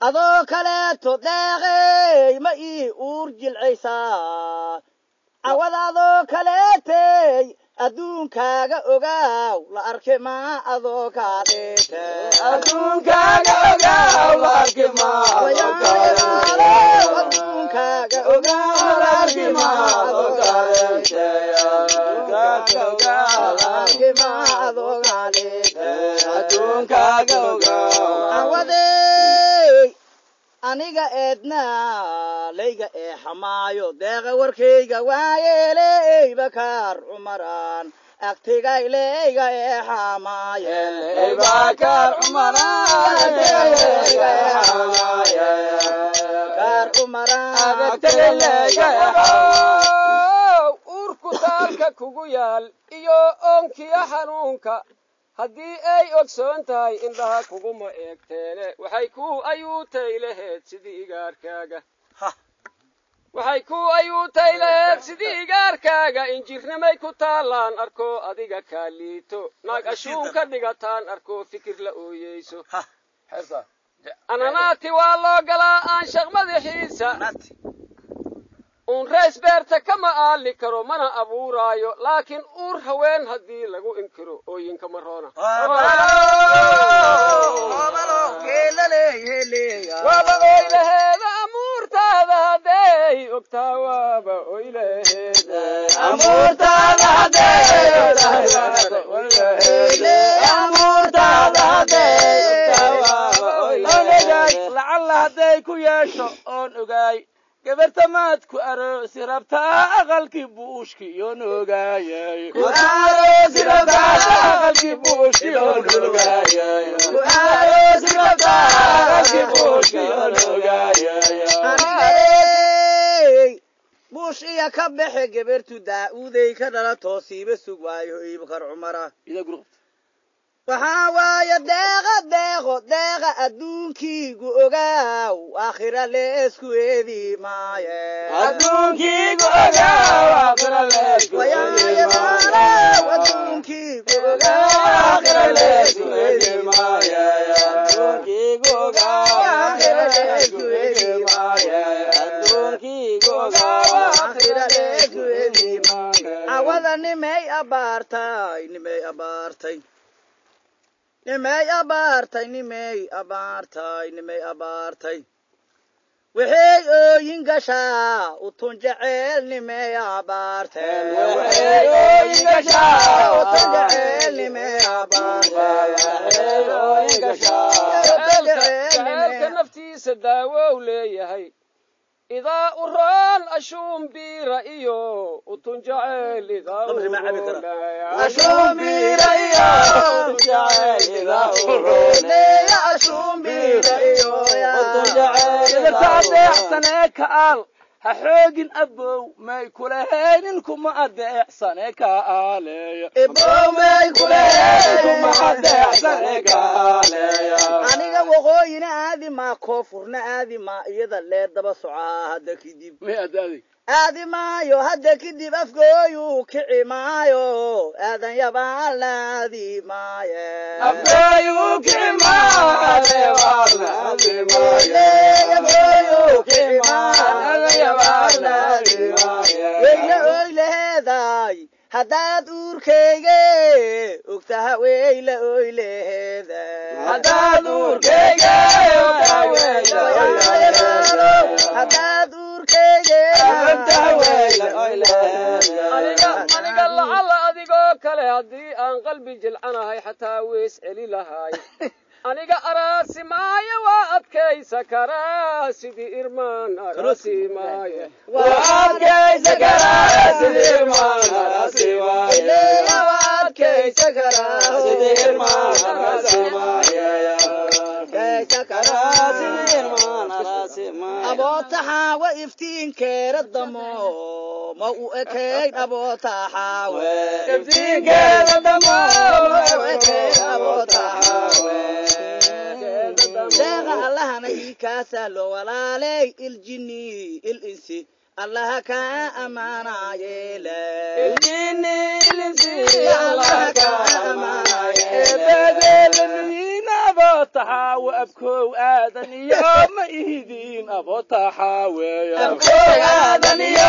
أذوك لا تداغي ما أورج العيسى عوض أذوك لا تي أدون كاغا أوغاو لأرك ما أذوك عليك أدون كاغا أوغاو لأرك ما أدون كاغا أوغاو لأرك ما أذوك عليك لأرك ما أذوك عليك أدون كاغا أوغاو عوضي aniga eedna layga ee xamaayo deeqa warkayga waayeeley bakar umaran agtigay layga ee xamaaye bakar umaran layga ee xamaaye bakar umaran agtigay layga ee urku taalka kugu yaal iyo onkiya xanuunka haddii ay ogsoon tahay indhaha kuguma eegteene waxay ku ayuutay laheed sidii igaarkaaga waxay ku ayuutay laheed sidii igaarkaaga injirnimay ku taalaan arko adiga kaa liito naag ashuun ka dhigataan arko fikir la ooyeyso ananaati waa loo galaa aan shaq madaxiisa rays beerta kama aali karo mana abuuraayo laakiin uur haween haddii lagu inkiro ooyinka maroona waaba oylaheeda amuurtaada hadday ogtaa waaba oylaheeda amuurtaada lacalla hadday ku yeesho oon ogaay gabarta maad ku aroosi rabtaa aqalkii buushki yoon ogaayay ku aroosi rabtaa aqalkii buushki yoon ogaayay ku aroosi rabtaa aqalkii buushki yoon ogaayay buush iya ka baxe gabartu daa'uuday ka dhala toosiiba sug waayo bakar umara waxaa waaye deeqa adduunkiigu ogaaw aakhira leesku eedi maaye adduunkiigu ogaaw aakhira leesku eedi maaye adduunkiigu ogaaw aakhira leesku eedi maaye adduunkiigu ogaaw aakhira leesku eedi maaye adduunkiigu ogaaw aakhira leesku eedi maaye awada nimay abaartay nimay abaartay waxay ooyin gashaa utun jecel nimay abaartay waxay ooyin gashaa utun jecel nimay abaartay waxay ooyin gashaa naftiisa daawo leeyahay إذا أران أشوم بيرا إيو وتنجعل إذا أشوم بيرا إيو وتنجعل إذا أران أشوم بيرا إيو وتنجعل إذا تعدي أحسن إيكال هحوجن أبو ما يكولهين إنكم أدي أحسن إيكال أبو ما يكولهين إنكم أدي أحسن إيكال أنا وغوين هذه ما كفرنا هذه ما إذا لا دبسوا هذا كذب ما أدري هذه ما يو هذا كذب أفقويو كعي ما يو هذا يبال هذه ما يو أفقويو كعي ما هذا يبال هذه ما يو كعي ما هذا يبال هذه ما ويل هذا هداد أوركيجي وقتها ويل هذا هداد أوركيجي وقتها ويل هداد أوركيجي وقتها ويل أنا قال الله أديكو كله هدي أن قلبي جلعنا هاي حتى ويسألي لهاي أنا أراسي مايا وأبكي سكراسي دي إرمان أراسي مايا وأبكي سكراسي دي إرمان أراسي مايا وأبكي سكراسي دي إرمان أراسي مايا سكراسي دي إرمان أراسي مايا أبو تحاوى إفتين كير الضمو مو أكيد أبو تحاوى إفتين كير الضمو مو أكيد أبو تحاوى داغ الله نهي كاسلو ولا لي الجني الإنسي الله كأمانة يلا الجني الإنسي taxaawo abkow aadan iyo ma ihidin abo taxaaweeyo abkow aadan iyo